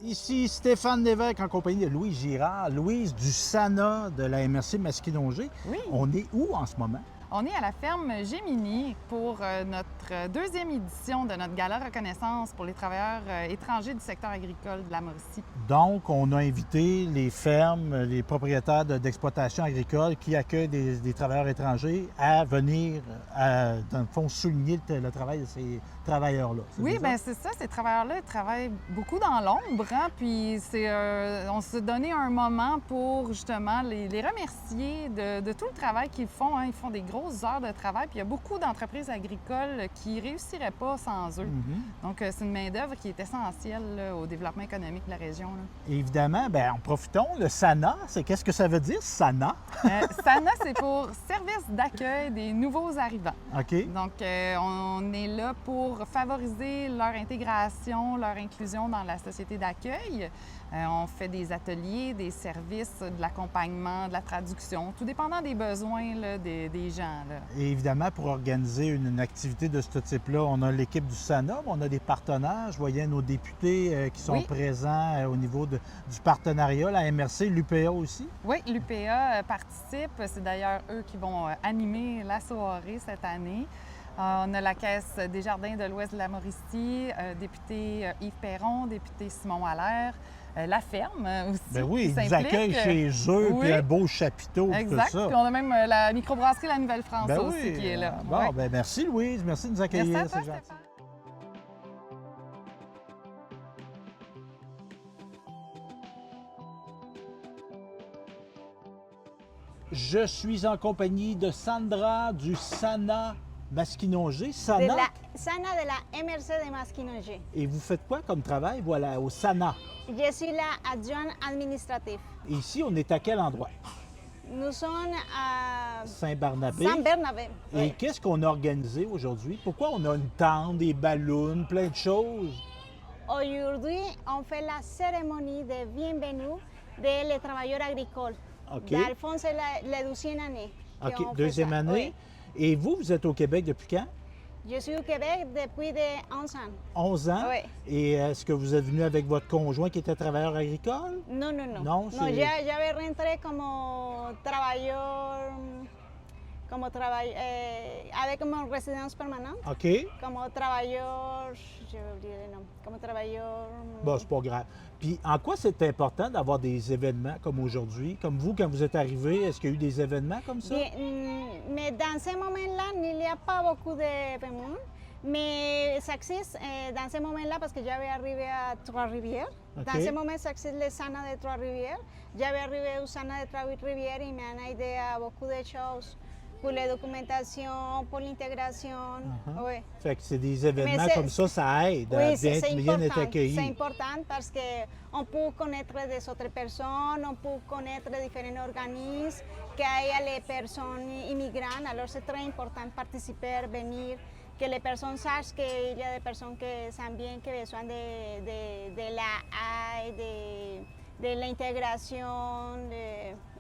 Ici Stéphane Lévesque en compagnie de Louise Girard. Louise du SANA de la MRC Masquinongé. Oui. On est où en ce moment? On est à la ferme Gémini pour notre deuxième édition de notre gala reconnaissance pour les travailleurs étrangers du secteur agricole de la Mauricie. Donc, on a invité les fermes, les propriétaires d'exploitation agricole qui accueillent des travailleurs étrangers à venir, dans le fond, souligner le travail de ces travailleurs-là. Oui, bien c'est ça. Ces travailleurs-là, ils travaillent beaucoup dans l'ombre. Hein? Puis on s'est donné un moment pour justement les remercier de tout le travail qu'ils font. Hein? Ils font des grosses heures de travail. Puis il y a beaucoup d'entreprises agricoles qui ne réussiraient pas sans eux. Donc, c'est une main-d'œuvre qui est essentielle là, au développement économique de la région. Là. Et évidemment, bien, en profitons, le SANA, qu'est-ce que ça veut dire, SANA? SANA, c'est pour Service d'accueil des nouveaux arrivants. OK. Donc, on est là pour favoriser leur intégration, leur inclusion dans la société d'accueil. On fait des ateliers, des services, de l'accompagnement, de la traduction, tout dépendant des besoins là, des gens. Là. Et évidemment, pour organiser une activité de ce type-là, on a l'équipe du SANA, mais on a des partenaires. Je voyais nos députés qui sont présents au niveau du partenariat, la MRC, l'UPA aussi. Oui, l'UPA participe. C'est d'ailleurs eux qui vont animer la soirée cette année. On a la Caisse des Jardins de l'Ouest de la Mauricie, député Yves Perron, député Simon Allaire, la ferme aussi. Bien oui, qui ils nous accueillent chez eux, puis un beau chapiteau, exact. tout ça. Puis on a même la microbrasserie La Nouvelle-France ben aussi oui. qui est là. Bon, bien merci Louise, merci de nous accueillir. Merci à toi, Stéphane. Je suis en compagnie de Sandra du SANA Masquinongé. SANA. De la SANA de la MRC de Masquinongé. Et vous faites quoi comme travail, voilà, au SANA? Je suis la adjointe administrative. Et ici, on est à quel endroit? Nous sommes à Saint-Barnabé. Saint-Bernabé. Et Oui. qu'est-ce qu'on a organisé aujourd'hui? Pourquoi on a une tente, des ballons, plein de choses? Aujourd'hui, on fait la cérémonie de bienvenue des travailleurs agricoles. OK. Dans le fond, c'est la deuxième année. qu'on OK, fait deuxième ça. année. Oui. Et vous êtes au Québec depuis quand? Je suis au Québec depuis 11 ans. 11 ans. Oui. Et est-ce que vous êtes venu avec votre conjoint qui était travailleur agricole? Non, non, non. Non, c'est- j'avais rentré comme travailleur, avec mon résidence permanente. OK. Comme travailleur, je vais oublier le nom, comme travailleur... Bon, c'est pas grave. Puis en quoi c'est important d'avoir des événements comme aujourd'hui? Comme vous, quand vous êtes arrivé, est-ce qu'il y a eu des événements comme ça? Bien, mais dans ce moment-là, il n'y a pas beaucoup d'événements. Mais ça existe dans ce moment-là parce que j'avais arrivé à Trois-Rivières. OK. Dans ce moment, ça existe le SANA de Trois-Rivières. J'avais arrivé au SANA de Trois-Rivières et m'ont aidé à beaucoup de choses pour la documentation, pour l'intégration. Oui. Fait que c'est des événements c'est- comme ça aide à Oui, bien, c'est bien être important. accueilli. C'est important parce qu'on peut connaître des autres personnes, on peut connaître différents organismes, qu'il y a les personnes immigrantes. Alors c'est très important de participer, venir, que les personnes sachent qu'il y a des personnes qui sont bien, qui ont besoin de la aide, de l'intégration.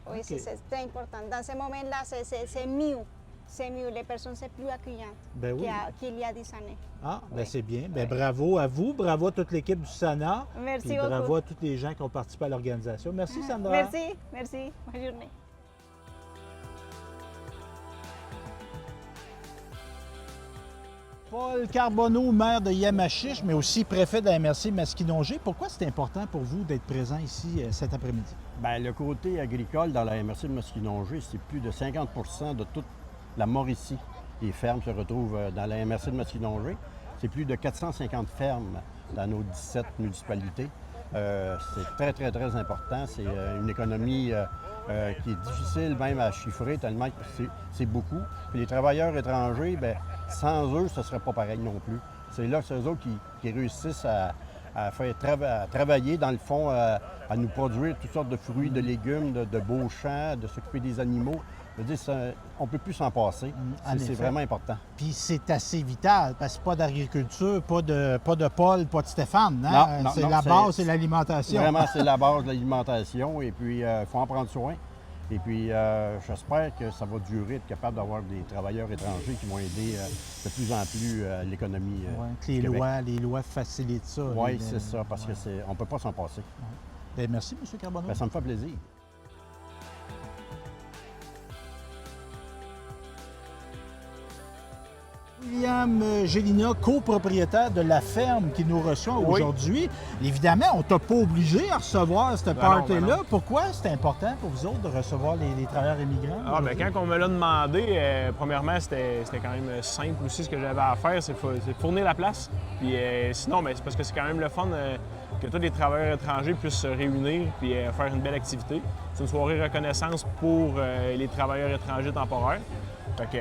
Oui, OK. c'est très important. Dans ce moment-là, c'est mieux. C'est mieux. Les personnes sont plus accueillantes Ben oui. qu'il y a 10 années. Ah, ben Oui. c'est bien. Ben bravo à vous, bravo à toute l'équipe du SANA. Merci puis beaucoup. bravo à tous les gens qui ont participé à l'organisation. Merci Sandra. Merci, merci. Bonne journée. Paul Carbonneau, maire de Yamachiche, mais aussi préfet de la MRC Masquinongé. Pourquoi c'est important pour vous d'être présent ici cet après-midi? Bien, le côté agricole dans la MRC de Masquinongé, c'est plus de 50 de toute la Mauricie. Les fermes se retrouvent dans la MRC de Masquinongé. C'est plus de 450 fermes dans nos 17 municipalités. C'est très, très, très important. C'est une économie qui est difficile même à chiffrer tellement que c'est beaucoup. Puis les travailleurs étrangers, bien, sans eux, ce ne serait pas pareil non plus. C'est là que c'est eux autres qui réussissent à travailler, dans le fond, à nous produire toutes sortes de fruits, de légumes, de beaux champs, de s'occuper des animaux. Je veux dire, on ne peut plus s'en passer. En C'est effet. vraiment important. Puis c'est assez vital, parce que pas d'agriculture, pas de Paul, pas de Stéphane. Hein? Non, c'est non, la base, c'est l'alimentation. Vraiment, c'est la base de l'alimentation et puis il faut en prendre soin. Et puis, j'espère que ça va durer, être capable d'avoir des travailleurs étrangers qui vont aider de plus en plus à l'économie Ouais, que du Québec. les lois facilitent ça. Oui, c'est ça, parce que on ne peut pas s'en passer. Bien, merci, M. Carbonneau. Ben, ça me fait plaisir. William Gélina, copropriétaire de la ferme qui nous reçoit aujourd'hui. Évidemment, on ne t'a pas obligé à recevoir cette party-là. Pourquoi c'est important pour vous autres de recevoir les travailleurs immigrants? Ah, bien, quand on me l'a demandé, premièrement, c'était quand même simple aussi ce que j'avais à faire, c'est fournir la place. Puis sinon, ben, c'est parce que c'est quand même le fun que tous les travailleurs étrangers puissent se réunir puis faire une belle activité. C'est une soirée reconnaissance pour les travailleurs étrangers temporaires. Fait que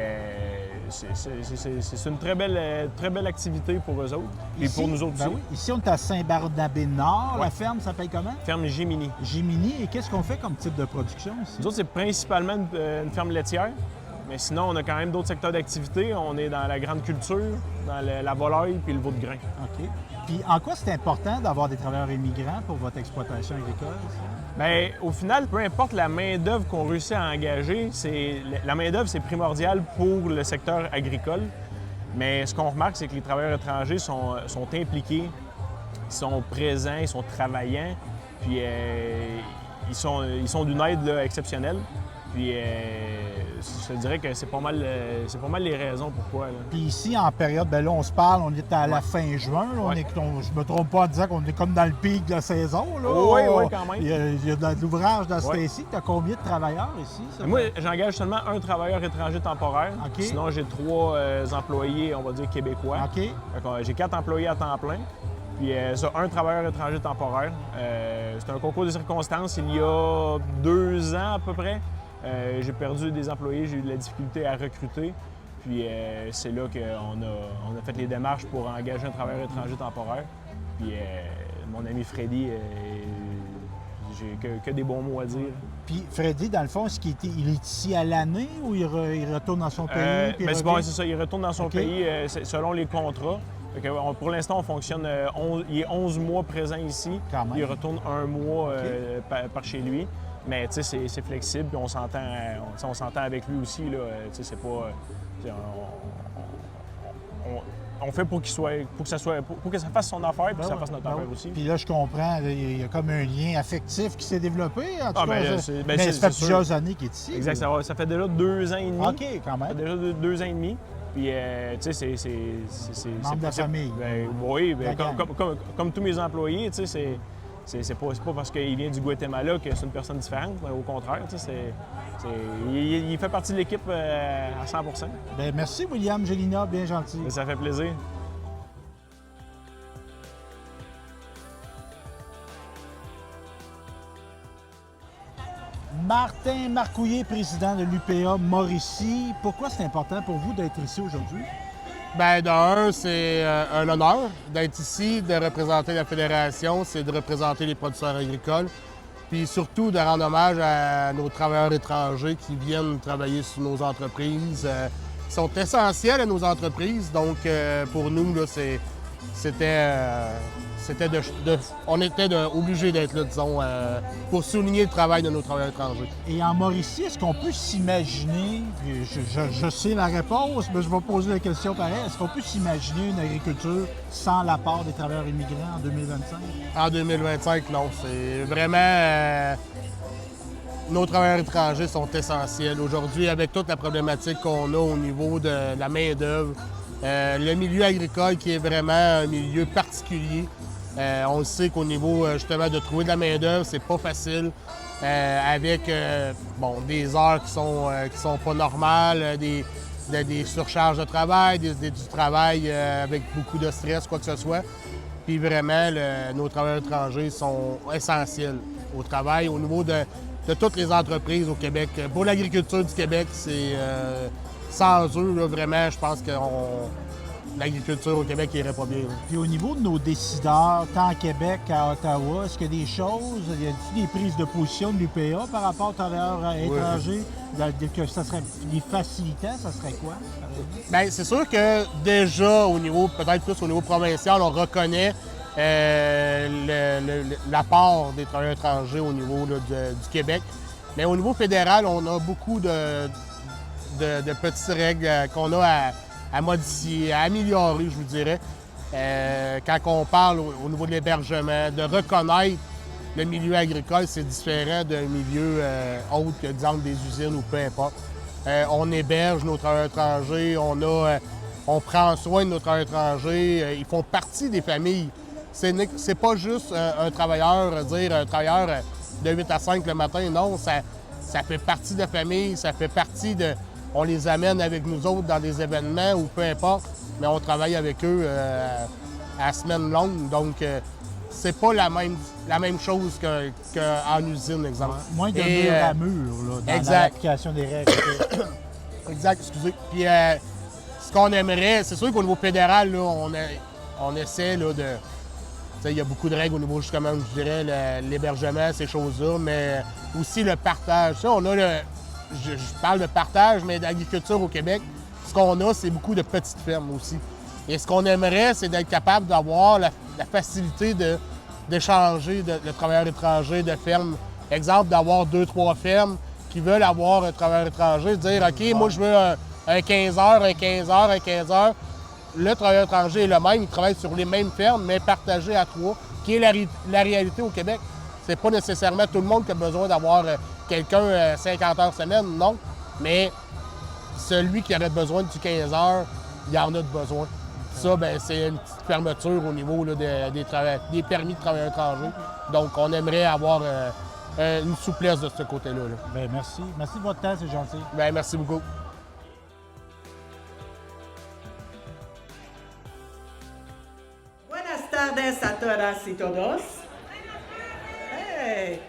c'est une très belle activité pour eux autres et pour nous autres aussi. Oui. Ici, on est à Saint-Barnabé-Nord. La ferme s'appelle comment? Ferme Gémini. Gémini. Et qu'est-ce qu'on fait comme type de production ici? Nous autres, c'est principalement une ferme laitière. Mais sinon, on a quand même d'autres secteurs d'activité. On est dans la grande culture, dans la volaille puis le veau de grain. OK. Puis en quoi c'est important d'avoir des travailleurs immigrants pour votre exploitation agricole? Bien, au final, peu importe la main-d'œuvre qu'on réussit à engager, la main-d'œuvre, c'est primordial pour le secteur agricole. Mais ce qu'on remarque, c'est que les travailleurs étrangers sont impliqués, ils sont présents, ils sont travaillants, puis ils sont d'une aide là, exceptionnelle. Puis je te dirais que c'est pas mal les raisons pourquoi. Là. Puis ici, en période, bien là, on se parle, on est à la fin juin. Là, je me trompe pas en disant qu'on est comme dans le pic de la saison. Là. Oui, quand même. Il y a de l'ouvrage dans ce temps-ci. Tu as combien de travailleurs ici? Moi, j'engage seulement un travailleur étranger temporaire. Okay. Sinon, j'ai 3 employés, on va dire, québécois. OK. J'ai 4 employés à temps plein. Puis ça, un travailleur étranger temporaire. C'est un concours de circonstances il y a 2 ans à peu près. J'ai perdu des employés, j'ai eu de la difficulté à recruter. Puis c'est là qu'on a fait les démarches pour engager un travailleur étranger temporaire. Puis mon ami Freddy, j'ai que des bons mots à dire. Puis Freddy, dans le fond, il est ici à l'année ou il retourne dans son pays? C'est ça, il retourne dans son pays selon les contrats. Pour l'instant, on fonctionne. Il est 11 mois présent ici. Il retourne 1 mois par chez lui. Mais tu sais, c'est flexible, puis on s'entend avec lui aussi. Là, tu sais, c'est pas. On fait pour que ça fasse son affaire, puis que ça fasse notre affaire aussi. Puis là, je comprends, il y a comme un lien affectif qui s'est développé. En tout cas, mais ça fait plusieurs années qu'il est ici. Exact, ça fait déjà 2 ans et demi. OK, quand même. Ça fait déjà 2 ans et demi. Puis, tu sais, c'est membre de la famille. Oui, comme tous mes employés, tu sais, c'est pas parce qu'il vient du Guatemala que c'est une personne différente. Au contraire, tu sais, il fait partie de l'équipe à 100 Bien, merci, William Gélina, bien gentil. Ça fait plaisir. Martin Marcouillet, président de l'UPA Mauricie. Pourquoi c'est important pour vous d'être ici aujourd'hui? Bien, d'un, c'est un honneur d'être ici, de représenter la fédération, c'est de représenter les producteurs agricoles, puis surtout de rendre hommage à nos travailleurs étrangers qui viennent travailler sur nos entreprises, qui sont essentiels à nos entreprises. Donc, pour nous, là, on était obligés d'être là, disons, pour souligner le travail de nos travailleurs étrangers. Et en Mauricie, est-ce qu'on peut s'imaginer, je sais la réponse, mais je vais poser la question pareil, est-ce qu'on peut s'imaginer une agriculture sans l'apport des travailleurs immigrants en 2025? En 2025, non. C'est vraiment... nos travailleurs étrangers sont essentiels. Aujourd'hui, avec toute la problématique qu'on a au niveau de la main-d'œuvre, le milieu agricole qui est vraiment un milieu particulier. On le sait qu'au niveau justement de trouver de la main-d'œuvre, c'est pas facile. Avec des heures qui sont pas normales, des surcharges de travail, du travail avec beaucoup de stress, quoi que ce soit. Puis vraiment, nos travailleurs étrangers sont essentiels au travail, au niveau de toutes les entreprises au Québec. Pour l'agriculture du Québec, c'est sans eux, là, vraiment, je pense que l'agriculture au Québec irait pas bien. Là. Puis au niveau de nos décideurs, tant à Québec qu'à Ottawa, est-ce qu'il y a des choses, y a-t-il des prises de position de l'UPA par rapport aux travailleurs étrangers? Que ça serait des facilitants, ça serait quoi? Bien, c'est sûr que déjà, peut-être plus au niveau provincial, on reconnaît l'apport des travailleurs étrangers au niveau là, du Québec. Mais au niveau fédéral, on a beaucoup de petites règles qu'on a à modifier, à améliorer, je vous dirais. Quand on parle au niveau de l'hébergement, de reconnaître le milieu agricole, c'est différent d'un milieu autre, exemple des usines ou peu importe. On héberge nos travailleurs étrangers, on prend soin de nos travailleurs étrangers, ils font partie des familles. C'est pas juste un travailleur de 8 à 5 le matin, non, ça fait partie de la famille, ça fait partie de... On les amène avec nous autres dans des événements ou peu importe, mais on travaille avec eux à semaine longue, donc c'est pas la même chose qu'en usine, exemple. Moins de mur à mur là, dans l'application des règles. Exact, excusez. Puis ce qu'on aimerait, c'est sûr qu'au niveau fédéral, là, on essaie là, de... Il y a beaucoup de règles au niveau, justement, je dirais, l'hébergement, ces choses-là, mais aussi le partage. Ça, on a je parle de partage, mais d'agriculture au Québec, ce qu'on a, c'est beaucoup de petites fermes aussi. Et ce qu'on aimerait, c'est d'être capable d'avoir la facilité d'échanger le travailleur étranger de ferme. Exemple, d'avoir 2-3 fermes qui veulent avoir un travailleur étranger, dire « OK, moi, je veux un 15 heures, un 15 heures, un 15 heures. » Le travailleur étranger est le même, il travaille sur les mêmes fermes, mais partagé à 3, qui est la réalité au Québec. C'est pas nécessairement tout le monde qui a besoin d'avoir quelqu'un 50 heures semaine, non. Mais celui qui aurait besoin du 15 heures, il en a de besoin. Ça, ben, c'est une petite fermeture au niveau là, des permis de travailleurs étrangers. Donc, on aimerait avoir une souplesse de ce côté-là. Là. Bien, merci. Merci de votre temps, c'est gentil. Bien, merci beaucoup. Buenas tardes a todas y todos. Hey.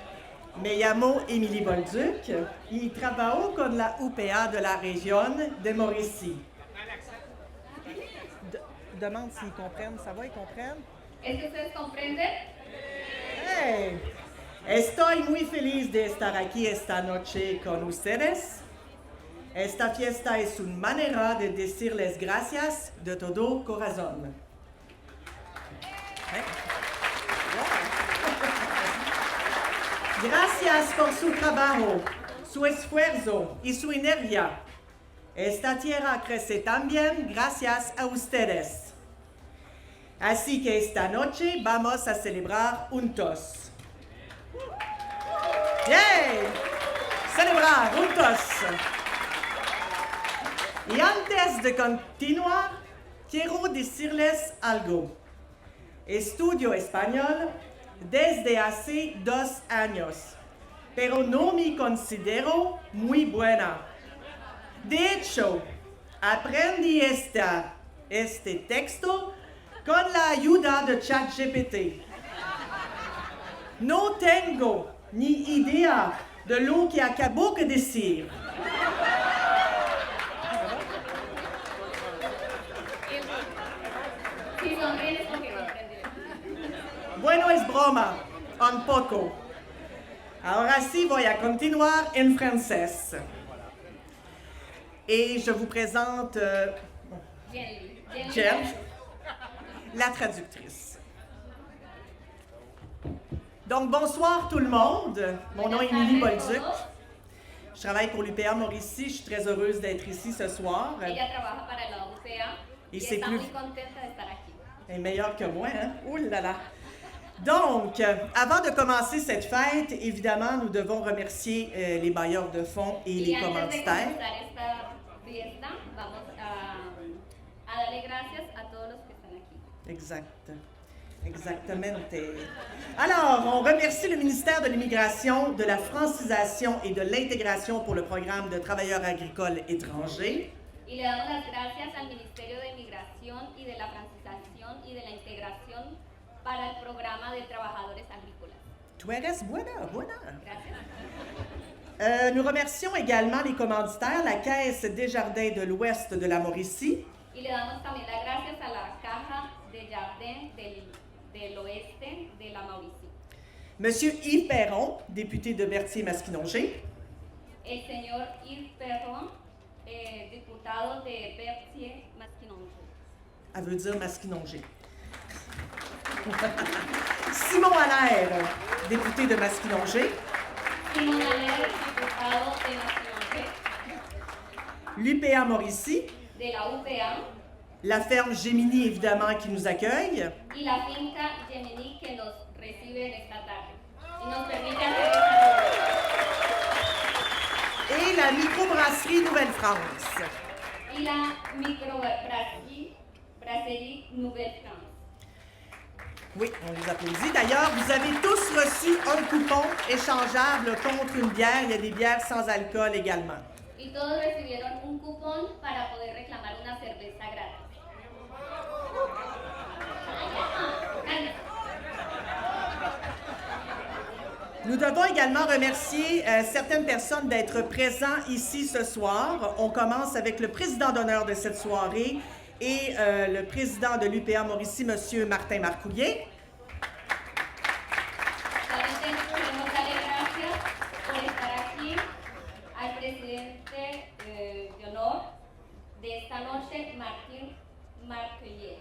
Me llamo Émilie Bolduc y trabajo con la UPA de la región de Mauricie. Demande s'ils comprennent. Ça va, ils comprennent? ¿Es que ustedes comprenden? Hey. Estoy muy feliz de estar aquí esta noche con ustedes. Esta fiesta es una manera de decirles gracias de todo corazón. Gracias por su trabajo, su esfuerzo y su energía. Esta tierra crece también gracias a ustedes. Así que esta noche vamos a celebrar juntos. ¡Yay! Celebrar juntos. Y antes de continuar, quiero decirles algo. Estudio español desde hace 2 años, pero no me considero muy buena. De hecho, aprendí este texto con la ayuda de ChatGPT. No tengo ni idea de lo que acabo de decir. Si sonríen es porque comprenden. Bueno, es broma, un poco. Ahora sí voy a continuar en francés. Et je vous présente Jen, la traductrice. Donc, bonsoir tout le monde. Mon nom est Émilie Bolduc. Je travaille pour l'UPA Mauricie. Je suis très heureuse d'être ici ce soir. Ella trabaja para la UPA y c'est está plus- muy contenta de estar aquí. Elle est meilleure que moi, hein? Ouh là là! Donc, avant de commencer cette fête, évidemment, nous devons remercier les bailleurs de fonds et Y les antes de commanditaires. comenzar esta fiesta, vamos a darle gracias a todos los que están aquí. Exact. Exactamente. Alors, on remercie le ministère de l'Immigration, de la francisation et de l'intégration pour le programme de travailleurs agricoles étrangers. Y le damos las gracias al Ministerio de Migración y de la Francización y de la Integración para el programa de trabajadores agrícolas. Tu eres buena, buena. Gracias. Nous remercions également les commanditaires, la Caisse Desjardins de l'Ouest de la Mauricie, Y le damos también las gracias a la Caja de Jardin del Oeste de la Mauricie. Monsieur Yves Perron, député de Berthier-Masquinongé, El señor Yves Perron, diputado de Berthier-Masquinongé. elle veut dire Masquinongé. Simon Allaire, député de Masquinongé, Simon Aller, diputado de Masquinongé. L'UPA Mauricie, De la UPA. la ferme Gemini, évidemment, qui nous accueille, Y la finca Gemini que nos recibe en esta tarde. Y nos permite hacer esta reunión. et la microbrasserie Nouvelle-France. Y la microbrasserie Nouvelle-France. Oui, on les applaudit. D'ailleurs, vous avez tous reçu un coupon échangeable contre une bière. Il y a des bières sans alcool également. Y todos recibieron un cupón para poder reclamar una cerveza gratis. Nous devons également remercier certaines personnes d'être présents ici ce soir. On commence avec le président d'honneur de cette soirée et le président de l'UPA Mauricie, M. Martin Marcoulier. También queremos darle gracias por estar aquí al presidente de honor de esta noche, Martín Marculier.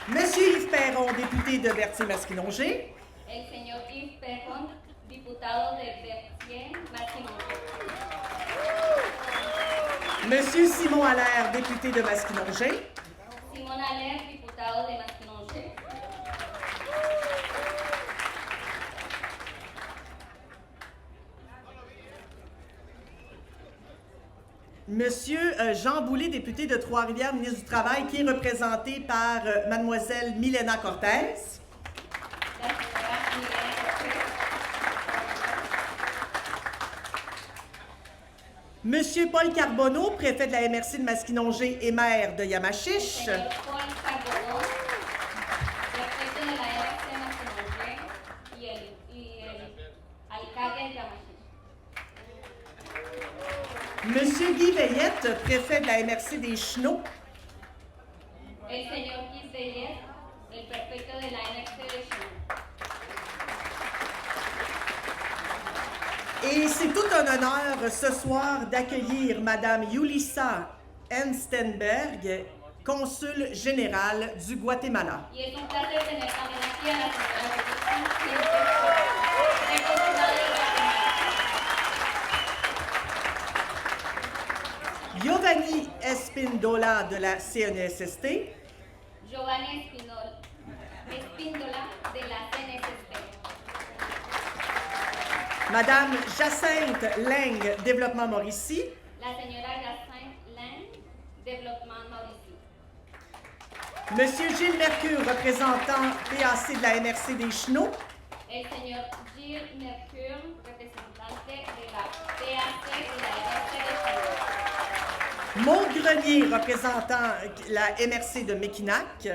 Monsieur Yves Perron, député de Berthier-Masquinongé. El señor Yves Perron, diputado de Berthier-Masquinongé. Monsieur Simon Allaire, député de Masquinongé. Simon Aller, diputado de Masquinongé. Monsieur Jean Boulay, député de Trois-Rivières, ministre du Travail, qui est représenté par mademoiselle Milena Cortez. La señora Milena Cortés. Monsieur Paul Carbonneau, préfet de la MRC de Masquinongé et maire de Yamachiche. Señor Paul Carbonneau, prefecto de la MRC de Masquinongé y el alcalde de Yamachiche. Monsieur Guy Veillette, préfet de la MRC des Chenaux. El señor Guy Veillette, el prefecto de la MRC de Chenaux. Et c'est tout un honneur ce soir d'accueillir Madame Yulissa Enstenberg, consul général du Guatemala. Y es un placer tener también aquí a la señora Yulissa, consulado de Guatemala. Giovanni Espindola de la CNSST. Giovanni Espíndola de la CNSST. Madame Jacinthe Leng, Développement Mauricie. La señora Jacinthe Leng, Développement Mauricie. Monsieur Gilles Mercure, représentant PAC de la MRC des Chenaux. El señor Gilles Mercure, representante de la PAC de la MRC de Chenaux. Maud Grenier, représentant la MRC de Mekinac.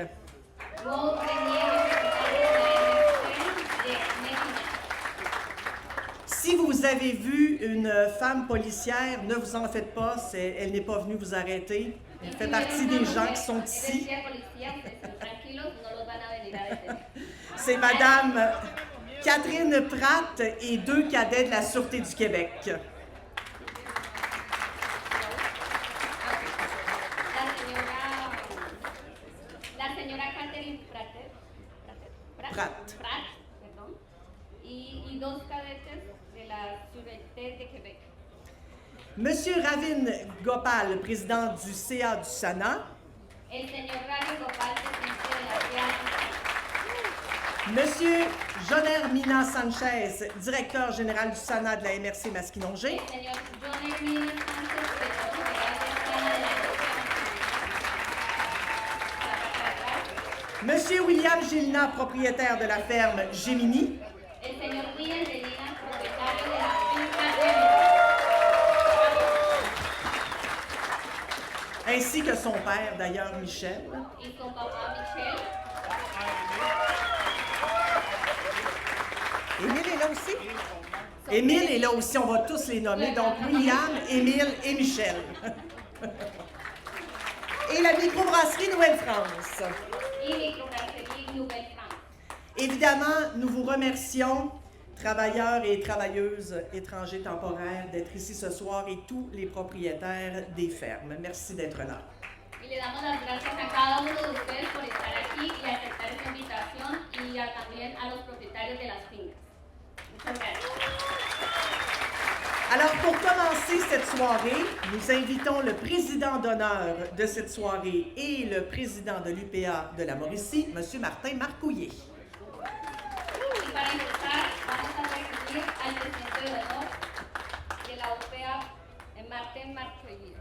Maud Grenier, representante de la MRC de Mekinac. Si vous avez vu une femme policière, ne vous en faites pas, elle n'est pas venue vous arrêter. Elle fait partie des gens qui sont ici. C'est Madame Catherine Pratt et 2 cadets de la Sûreté du Québec. La señora Catherine Pratt, perdón, y 2 cadetes de la Sûreté de Québec. Monsieur Ravin Gopal, président du CA du SANA. El señor Ravin Gopal, presidente de la CA. Monsieur Joner Mina Sanchez, directeur général du SANA de la MRC Masquinongé. El señor Joner Mina Sanchez, director general del SANA de la MRC. Monsieur William Gilna, propriétaire de la ferme Gemini. El señor William Gilna, propietario de la finca Gemini. Ainsi que son père, d'ailleurs, Michel. Y son papá Michel. Émile est là aussi? Émile est là aussi, on va tous les nommer. Donc, William, Émile et Michel. Et la microbrasserie Nouvelle-France. Y microbrasserie Nouvelle-France. Évidemment, nous vous remercions, travailleurs et travailleuses étrangers temporaires, d'être ici ce soir et tous les propriétaires des fermes. Merci d'être là. Y le damos las gracias a cada uno de ustedes por estar aquí y aceptar esta invitación y y también a los propietarios de las fincas. Muchas gracias. Alors, pour commencer cette soirée, nous invitons le président d'honneur de cette soirée et le président de l'UPA de la Mauricie, M. Martin Marcouillet. Y para empezar, vamos a recibir al presidente de honor de la UPA, Martin Marcouillet.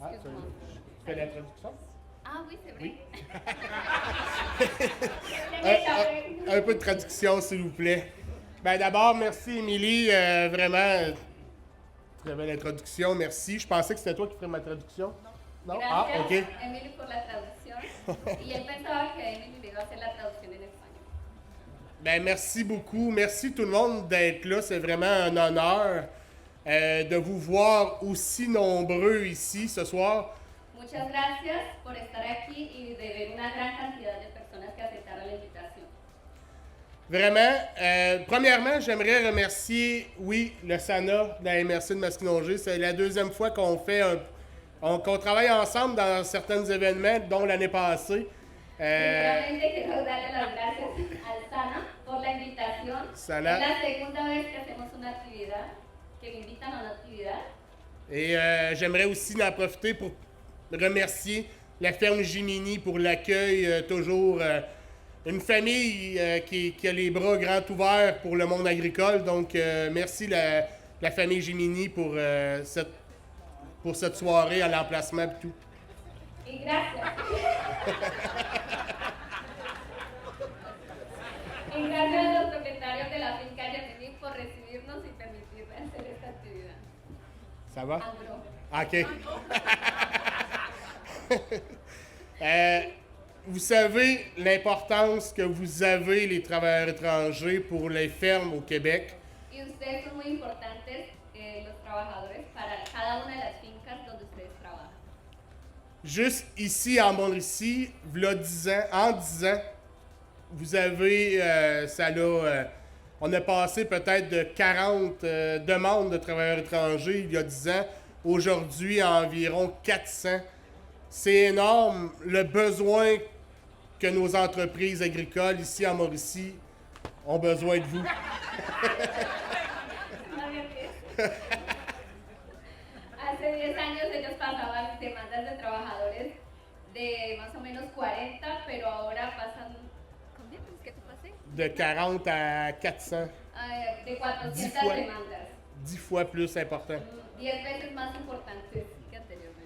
Excuse-moi. Je fais l'introduction. Ah oui, c'est vrai. Un peu de traduction, s'il vous plaît. Ben, d'abord, merci, Émilie. Vraiment, très belle introduction. Merci. Je pensais que c'était toi qui ferais ma traduction. Non? Gracias, Ah, OK. Emily, por la traducción. Y él pensaba que Emily le iba a hacer la traducción en español. Ben, merci beaucoup. Merci tout le monde d'être là. C'est vraiment un honneur de vous voir aussi nombreux ici ce soir. Muchas gracias por estar aquí y de ver una gran cantidad de personas que aceptaron la invitación. Vraiment, premièrement, j'aimerais remercier, le SANA de la MRC de Masquinongé. C'est la deuxième fois qu'on fait qu'on travaille ensemble dans certains événements, dont l'année passée. Primeramente quiero darle las gracias al SANA por la invitación. SANA. Es la segunda vez que hacemos una actividad, que me invitan a una actividad. Et j'aimerais aussi en profiter pour remercier la ferme Jimini pour l'accueil, toujours une famille qui a les bras grands ouverts pour le monde agricole. Donc, merci la famille Jimini pour cette soirée à l'emplacement et tout. Y gracias. Y gracias a los propietarios de la finca Yamini por recibirnos y permitirme hacer esta actividad. Ça va? Andro. OK. Vous savez l'importance que vous avez, les travailleurs étrangers, pour les fermes au Québec. Y ustedes son muy importantes, los trabajadores, para cada una de las fincas donde ustedes trabajan. Juste ici, en Mauricie, v'là 10 ans, en 10 ans, vous avez, on a passé peut-être de 40 demandes de travailleurs étrangers il y a 10 ans. Aujourd'hui, environ 400. C'est énorme, le besoin que nos entreprises agricoles ici en Mauricie ont besoin de vous. Hace 10 años ellos pasaban demandas de trabajadores de más o menos 40, pero ahora pasan... ¿Combien es que tú pasé? De 40 à 400. De 400 10 fois. demandas. 10 fois plus important. 10 veces más importantes que anteriormente.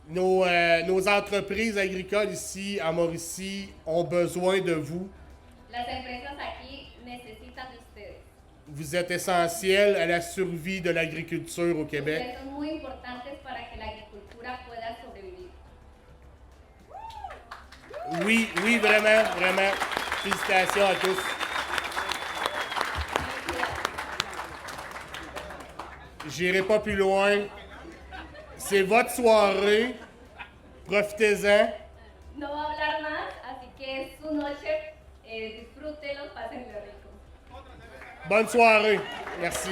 Nos entreprises agricoles ici en Mauricie ont besoin de vous. Las empresas aquí necesitan de ustedes. Vous êtes essentiels à la survie de l'agriculture au Québec. Ustedes son muy importantes para que la agricultura pueda sobrevivir. Oui, vraiment, vraiment. Félicitations à tous. J'irai pas plus loin. C'est votre soirée. Profitez-en. No va a hablar más, así que es su noche. Disfrútenlo, pásenlo rico. Bonne soirée. Merci.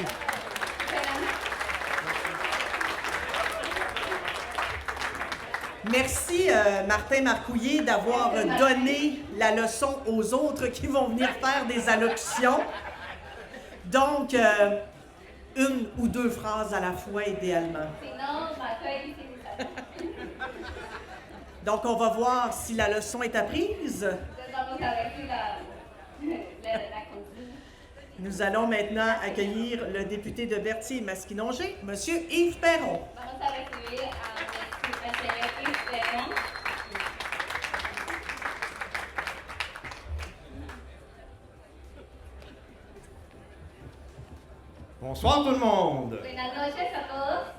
Merci, Martin Marcouillet, d'avoir donné la leçon aux autres qui vont venir faire des allocutions. Donc, une ou deux phrases à la fois, idéalement. Sinon, va a ser difícil. Donc, on va voir si la leçon est apprise. Entonces vamos a ver si la consigne. Nous allons maintenant accueillir le député de Berthier-Masquinongé, M. Yves Perron. Vamos a recibir al señor Yves Perron. Bonsoir tout le monde. Buenas noches a todos.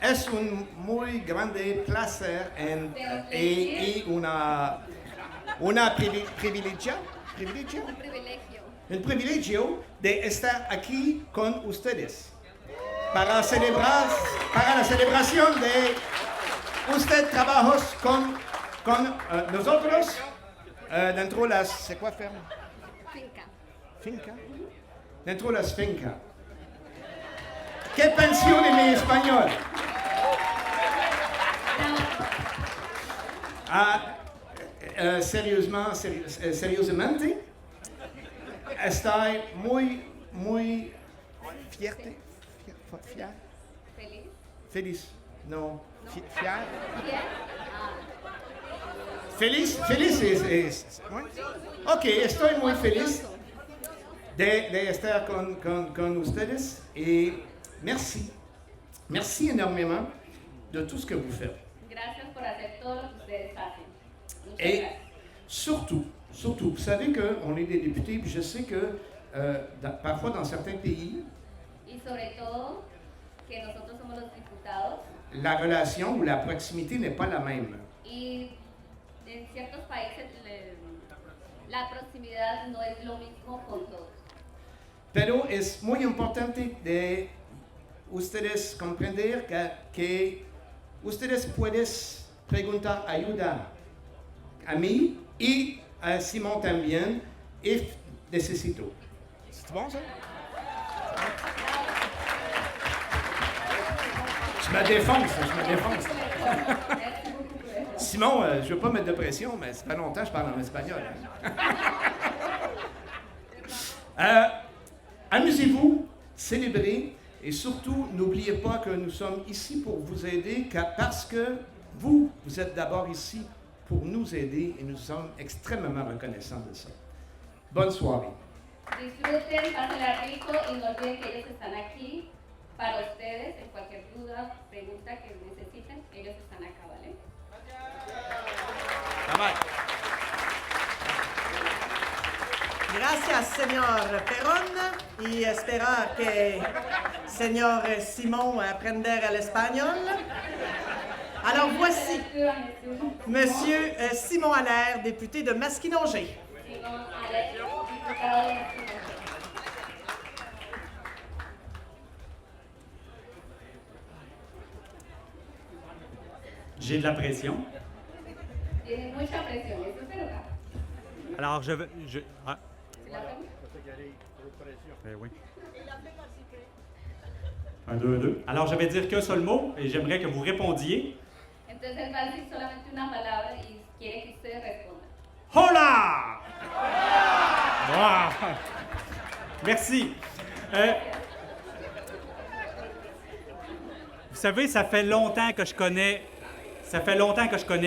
Es un muy grande placer y una privilegio de estar aquí con ustedes para la celebración de usted trabajos con nosotros dentro de las... ¿C'est quoi ferme? Finca. Dentro de las fincas. ¿Qué pensión en mi español? seriosamente, estoy muy fier. Feliz. Feliz. No. Fier. Bien. Feliz es. ¿Ouais? Ok, estoy muy feliz de estar con ustedes y merci. Merci énormément de tout ce que vous faites. Gracias por hacer todo lo que ustedes hacen. Muchas Et gracias. surtout, vous savez qu'on est des députés, puis je sais que parfois dans certains pays, Y sobre todo que nosotros somos los diputados la relation ou la proximité n'est pas la même. y en ciertos países la proximidad no es lo mismo con todos. Pero es muy importante de ustedes comprender que ustedes pueden preguntar ayuda a mí y a Simon también if necesito. C'est bon ça? Je me défonce. Simon, je ne veux pas mettre de pression, mais ça fait longtemps que je parle en espagnol. Amusez-vous, célébrez et surtout n'oubliez pas que nous sommes ici pour vous aider parce que vous êtes d'abord ici pour nous aider et nous sommes extrêmement reconnaissants de ça. Bonne soirée. Disfruten, pásenla rico y no olviden que ellos están aquí para ustedes en cualquier duda, pregunta que necesiten, ellos están acá, ¿vale? Gracias, señor Perón, y espero que señor Simon aprender el español. Alors voici Monsieur Simon Allaire, député de Maskinongé. Simón Alex, diputado de Maskinongé. J'ai de la pression. Tiene mucha presión, eso es verdad. Alors, ah, ¿Se la hacemos? ben oui. 1, 2, 2. Alors, je vais dire qu'un seul mot et j'aimerais que vous répondiez. Entonces él va a decir solamente una palabra y quiere que ustedes respondan. Hola! Wow! Merci. Vous savez, ça fait longtemps que je connais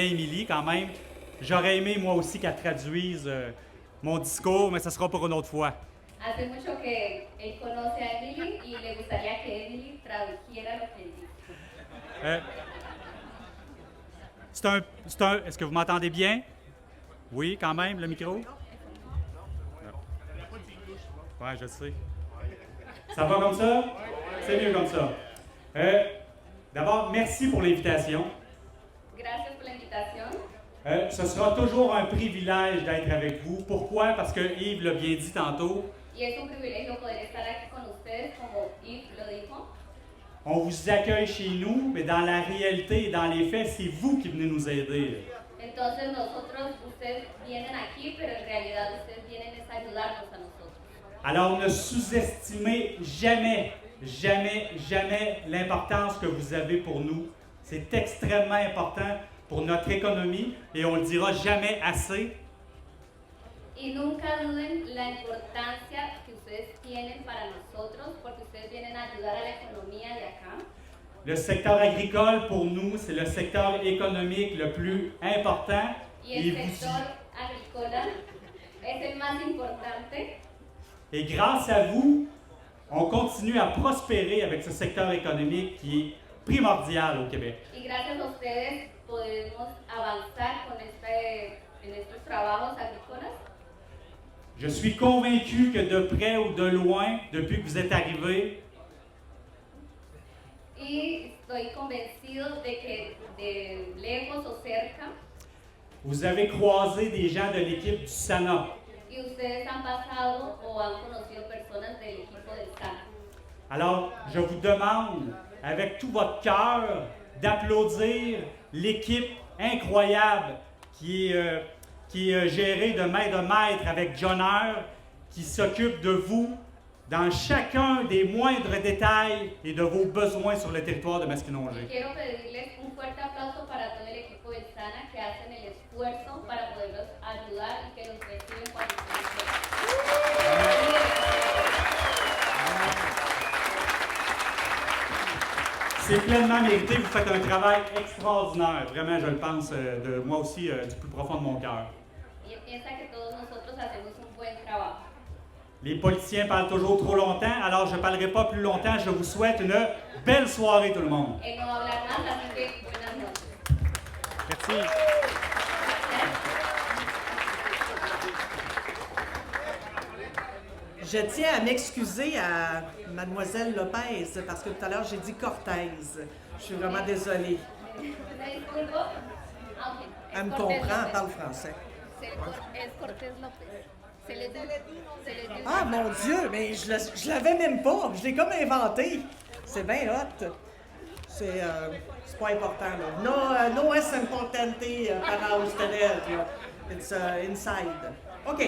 Émilie quand même. J'aurais aimé moi aussi qu'elle traduise mon discours, mais ça sera pour une autre fois. Hace mucho que él conoce a Emily y le gustaría que Emily tradujera lo que él dice. Est-ce que vous m'entendez bien? Oui, quand même, le micro? Ouais, je sais. Ça va comme ça? C'est mieux comme ça. D'abord, merci pour l'invitation. Gracias por la invitación. Ce sera toujours un privilège d'être avec vous. Pourquoi? Parce que Yves l'a bien dit tantôt. Y es un privilegio poder estar aquí con ustedes, como Yves lo dijo. On vous accueille chez nous, mais dans la réalité et dans les faits, c'est vous qui venez nous aider. Entonces ustedes vienen aquí, pero en realidad ustedes vienen a ayudarnos a nosotros. Alors ne sous-estimez jamais, jamais, jamais l'importance que vous avez pour nous. C'est extrêmement important pour notre économie et on ne le dira jamais assez. Y nunca duden la importancia que ustedes tienen para nosotros, porque ustedes vienen a ayudar a la economía de acá. Le secteur agricole, pour nous, c'est le secteur économique le plus important. Y el sector agrícola es el más importante. Et grâce à vous, on continue à prospérer avec ce secteur économique qui est primordial au Québec. Y gracias a ustedes podemos avanzar en estos trabajos agrícolas. Je suis convaincu que de près ou de loin, depuis que vous êtes arrivés, Y estoy convencido de que de lejos o cerca, vous avez croisé des gens de l'équipe du SANA. y ustedes han pasado o han conocido personas del equipo del SANA. Alors, je vous demande, avec tout votre cœur, d'applaudir l'équipe incroyable qui est gérée de main de maître avec John Heure, qui s'occupe de vous dans chacun des moindres détails et de vos besoins sur le territoire de Masquinongé. Quiero pedirles un fuerte aplauso para todo el equipo del SANA que hacen el esfuerzo para poderlos ayudar y que los reciben cuando ustedes C'est pleinement mérité, vous faites un travail extraordinaire, vraiment je le pense de moi aussi du plus profond de mon cœur. Y piensa que todos nosotros hacemos un buen trabajo. Les politiciens parlent toujours trop longtemps, alors je ne parlerai pas plus longtemps. Je vous souhaite une belle soirée tout le monde. No hablar más, así que buenas noches. Merci. Je tiens à m'excuser à Mademoiselle Lopez parce que tout à l'heure j'ai dit Cortez. Je suis vraiment désolée. Me disculpo, aunque Elle me comprend, elle parle français. es Cortés López. Se le dit. Ah mon Dieu, mais je l'avais même pas. Je l'ai comme inventé. C'est bien hot. C'est pas important là. No es importante para ustedes. It's inside. OK.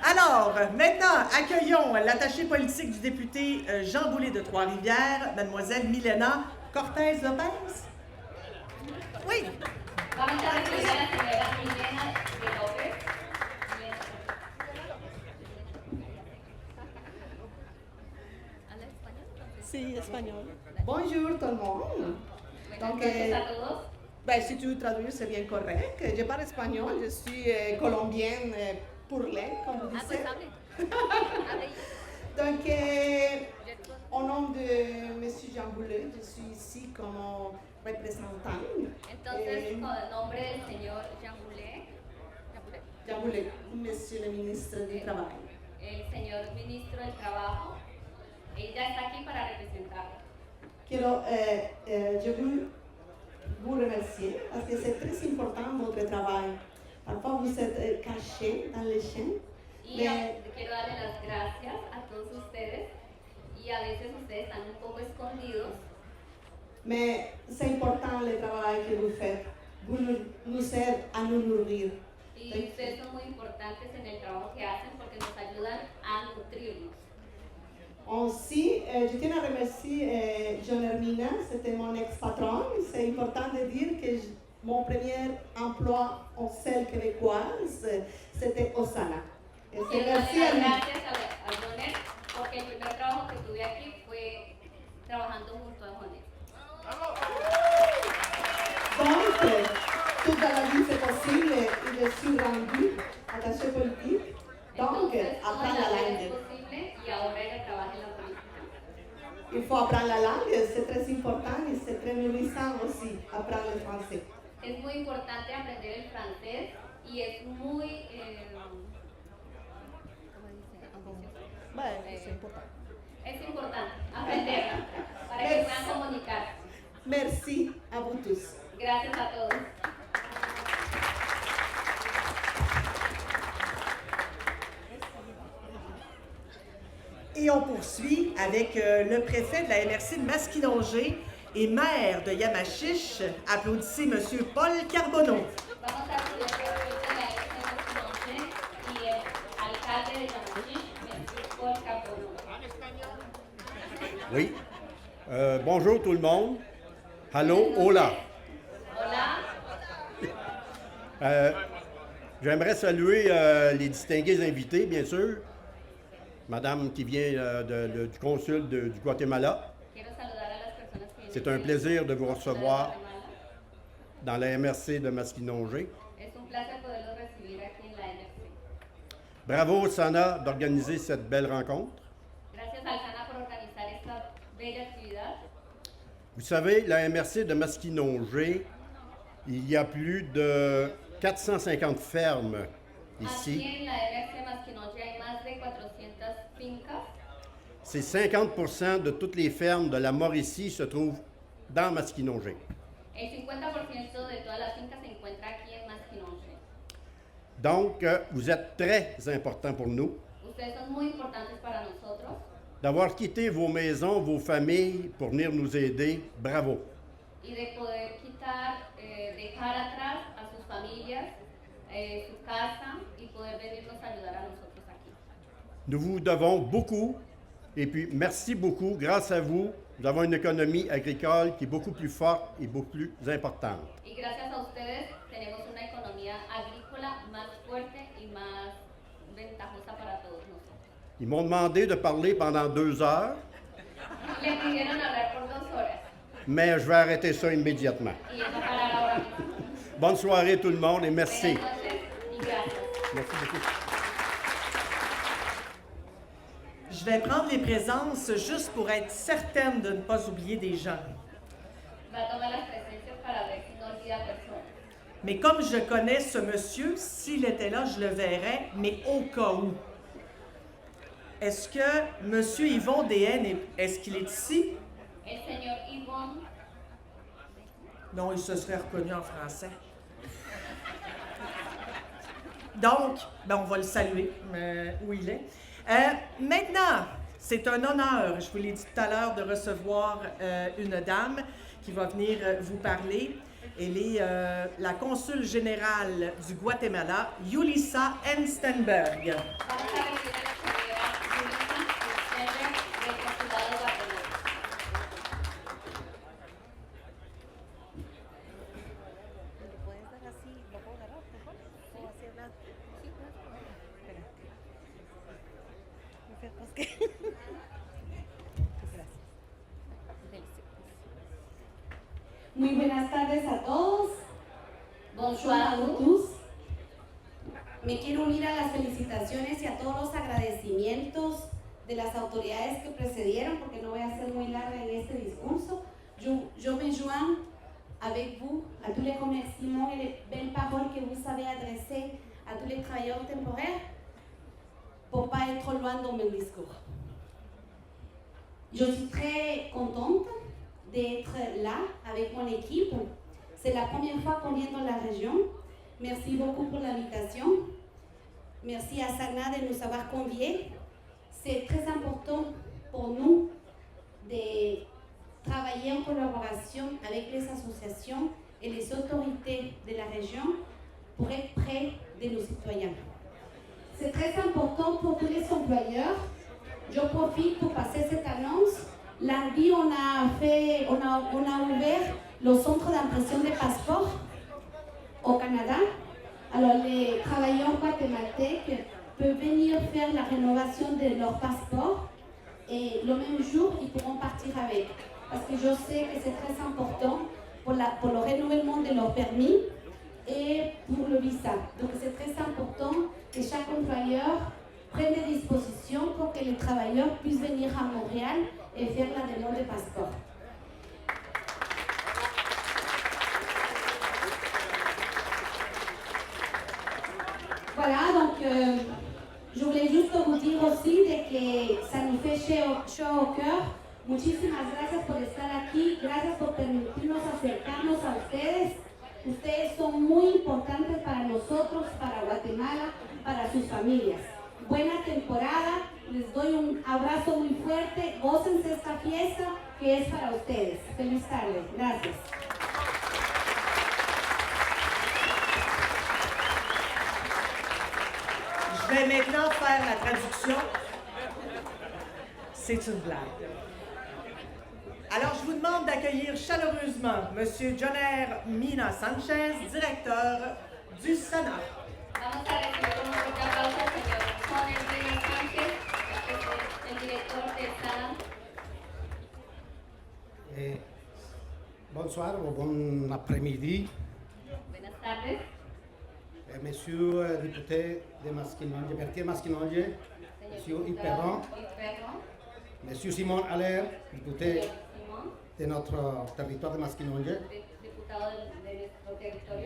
Alors, maintenant, accueillons l'attachée politique du député Jean Boulet de Trois-Rivières, Mademoiselle Milena Cortez-Lopez. Oui. Vamos a recibir a la señora Milena de López. Sí, espagnol. Bonjour tout le monde. Donc, si tu traduis, c'est bien correct. Je parle espagnol, je suis colombienne pour l'air, comme vous dites. Donc, au nom de M. Jean Boulet, je suis ici comme représentante. Entonces, con el nombre del señor Jean Boulet, Jean Boulet, Monsieur le ministre du Travail. el señor ministro del Trabajo, ella está aquí para representarlo. Je veux vous remercier parce que c'est très important votre travail. Parfois, vous êtes cachés dans les champs. Y quiero darle las gracias a todos ustedes y a veces ustedes están un poco escondidos. Mais c'est important le travail que vous faites. Vous nous aidez à nous nourrir. Y ustedes son muy importantes en el trabajo que hacen porque nos ayudan a nutrirnos. Aussi, je tiens à remercier John Hermina, c'était mon ex-patron. C'est important de dire que mon premier emploi en selle québécoise, c'était au SANA. Quiero darle las gracias a Jonet porque el primer trabajo que tuve aquí fue trabajando junto a Jonet. Donc, toute la vie c'est possible et je suis rendue attaché politique. Donc, apprendre la langue. Y ahora ella trabaja en la política. Il faut apprendre la langue, c'est très important et c'est très nourrissant aussi, apprendre le français. Es muy importante aprender el francés y es muy, c'est important. Es importante aprender para que puedan comunicar. Merci à vous tous. Gracias a todos. Et on poursuit avec le préfet de la MRC de Masquinongé et maire de Yamachiche. Applaudissez M. Paul Carbonneau. Vamos a recibir al presidente de la MRC de Masquinongé y el alcalde de Yamachiche, M. Paul Carbonneau. Oui. Bonjour tout le monde. Hello, hola. Hola. J'aimerais saluer les distingués invités, bien sûr. Madame qui vient du consul du Guatemala. Quiero saludar a las personas que C'est un plaisir de vous recevoir dans la MRC de Masquinongé. Es un placer poderlos recibir aquí en la MRC. Bravo au SANA d'organiser cette belle rencontre. Gracias al SANA por organizar esta bella actividad. Vous savez, la MRC de Masquinongé, il y a plus de 450 fermes ici. Aquí en la MRC Masquinongé hay más de 400 fincas. C'est 50% de toutes les fermes de la Mauricie se trouvent dans Masquinongé. El 50% de todas las fincas se encuentra aquí en Masquinongé. Donc, vous êtes très important pour nous Ustedes son muy importantes para nosotros. d'avoir quitté vos maisons, vos familles pour venir nous aider. Bravo. Y de poder dejar atrás a sus familias, su casa y poder venirnos a ayudar a nosotros aquí. Nous vous devons beaucoup Et puis, merci beaucoup. Grâce à vous, nous avons une économie agricole qui est beaucoup plus forte et beaucoup plus importante. Y gracias a ustedes tenemos una economía agrícola más fuerte y más ventajosa para todos nosotros. Ils m'ont demandé de parler pendant 2 heures, Le pidieron hablar por 2 horas mais je vais arrêter ça immédiatement. y eso parar ahora mismo. Bonne soirée tout le monde et merci. Buenas noches y gracias. Merci beaucoup. Je vais prendre les présences juste pour être certaine de ne pas oublier des gens. Va a tomar las presencias para ver si no olvida personas. Mais comme je connais ce monsieur, s'il était là, je le verrais, mais au cas où. Est-ce que monsieur Yvon DN, est-ce qu'il est ici? El señor Yvon, Non, il se serait reconnu en français. Donc, on va le saluer où il est. Maintenant, c'est un honneur, je vous l'ai dit tout à l'heure, de recevoir une dame qui va venir vous parler. Elle est la consul générale du Guatemala, Yulisa Enstenberg. vamos a recibir a la señora Yulisa Enstenberg del Consulado de Guatemala. ¿Puedes dar así? ¿Lo puedo agarrar, por favor? ¿O así hablar? Sí, espera. Pues que... Gracias. Muy buenas tardes a todos. Bonjour a a tous. todos. Me quiero unir a las felicitaciones y a todos los agradecimientos de las autoridades que precedieron, porque no voy a ser muy larga en este discurso. Je me joins avec vous à tous les remerciements et les belles paroles que vous avez adressées à tous les travailleurs temporaires pour ne pas être loin dans mon discours. Je suis très contente d'être là avec mon équipe. C'est la première fois qu'on vient dans la région. Merci beaucoup pour l'invitation. Merci à Sana de nous avoir conviés. C'est très important pour nous de travailler en collaboration avec les associations et les autorités de la région pour être près de nos citoyens. C'est très important pour tous les employeurs. Je profite pour passer cette annonce. Lundi, on a ouvert le centre d'impression des passeports au Canada. Alors, les travailleurs guatémaltèques peuvent venir faire la rénovation de leur passeport et le même jour, ils pourront partir avec. Parce que je sais que c'est très important pour le renouvellement de leur permis et pour le visa. Donc, c'est très important que chaque employeur prenne des dispositions pour que les travailleurs puissent venir à Montréal et faire la demande de passeport. Voilà, donc je voulais juste vous dire aussi que ça nous fait chaud au cœur. Muchísimas gracias por estar aquí, gracias por permitirnos acercarnos a ustedes. Ustedes son muy importantes para nosotros, para Guatemala, para sus familias. Buena temporada, les doy un abrazo muy fuerte, gócense esta fiesta que es para ustedes. Feliz tarde, gracias. Je vais maintenant faire la traduction. C'est une blague. Alors, je vous demande d'accueillir chaleureusement M. Joner Mina Sanchez, directeur du Sénat. Vamos a recibir con un fuerte aplauso al señor Joner Mina Sánchez, que es el director del SANA. Bonsoir ou bon après-midi. Buenas tardes. Monsieur le député de Maskinonge, Berthier Maskinonge, Monsieur Yves Perron, Monsieur Simon Allaire, député de notre territoire de Maskinonge,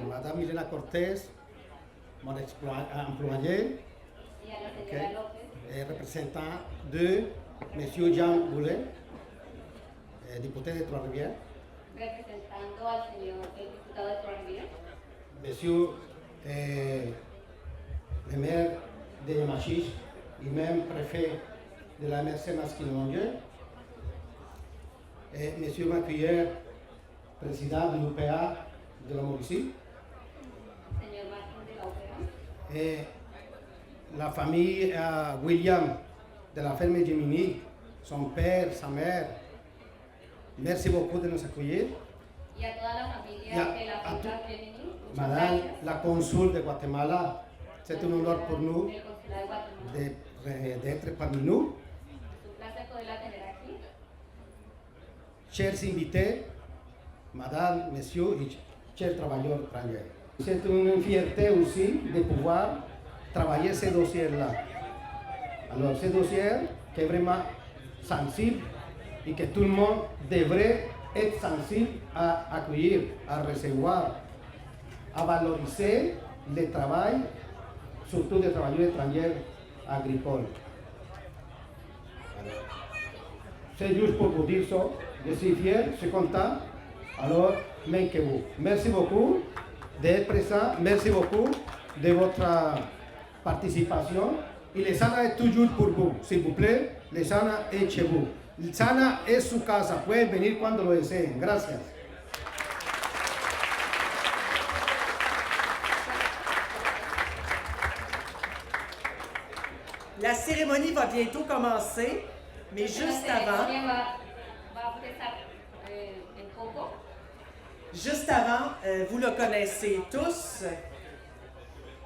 Madame Milena Cortés, mon employé, et représentant de Monsieur Jean Boulet, député de Trois-Rivières, Representando al señor el diputado de Trois-Rivières, Monsieur le maire de Yamachiche et même préfet de la MRC Maskinonge, et Monsieur Macuillère, président de l'UPA de la Mauricie, señor Martín de la UPA, et la famille William de la ferme Gemini son père, sa mère. Merci beaucoup de nous accueillir. Y a toda la familia Ya, de la a finca tu- Gemini. Muchas Madame gracias. la consul de Guatemala, c'est un honneur pour nous Del consulado de Guatemala. d'être parmi nous. Es un placer poderla tener aquí. Chers invités, madame, monsieur et chers travailleurs étrangers. C'est une fierté aussi de pouvoir travailler ce dossier-là. Alors, ce dossier qui est vraiment sensible et que tout le monde devrait être sensible à accueillir, à recevoir, à valoriser le travail, surtout des travailleurs étrangers agricoles. Alors, c'est juste pour vous dire ça. Je suis fier, je suis content. Alors, manquez-vous. Merci beaucoup d'être présent. Merci beaucoup de votre participation. Et le Sana est toujours pour vous. S'il vous plaît, le Sana est chez vous. El Sana es su casa. Pueden venir cuando lo deseen. Gracias. La cérémonie va bientôt commencer, mais juste avant, Va a empezar en poco. vous le connaissez tous.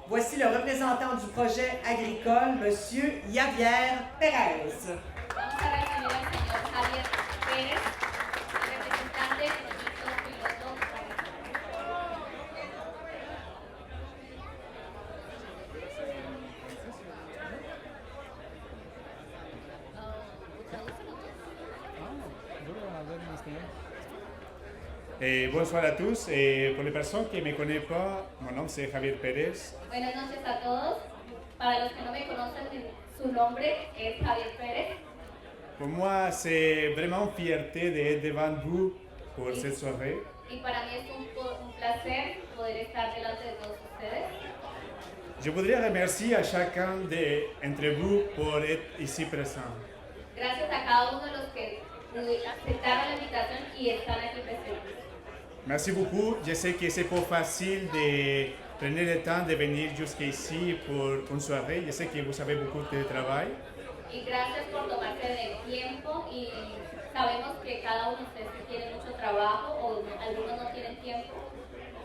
Voici le représentant du projet agricole, M. Javier Pérez. Vamos a recibir al señor Javier Pérez, representante del proyecto piloto agrícola. Bonsoir à tous. Pour les personnes qui ne me connaissent pas, mon nom c'est Javier Pérez. Buenas noches a todos. Para los que no me conocen, su nombre es Javier Pérez. Pour moi, c'est vraiment une fierté d'être devant vous pour cette soirée. Y para mí es un placer poder estar delante de todos ustedes. Je voudrais remercier à chacun d'entre vous pour être ici présent. Gracias a cada uno de los que aceptaron la invitación y están aquí presentes. Merci beaucoup. Je sais que c'est pas facile de prendre le temps de venir jusqu'ici pour une soirée. Je sais que vous avez beaucoup de travail. Y gracias por tomarse el tiempo y sabemos que cada uno de ustedes tiene mucho trabajo o algunos no tienen tiempo.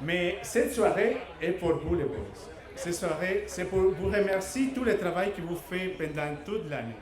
Mais cette soirée est pour vous les boss. Cette soirée, c'est pour vous remercier tout le travail que vous faites pendant toute l'année.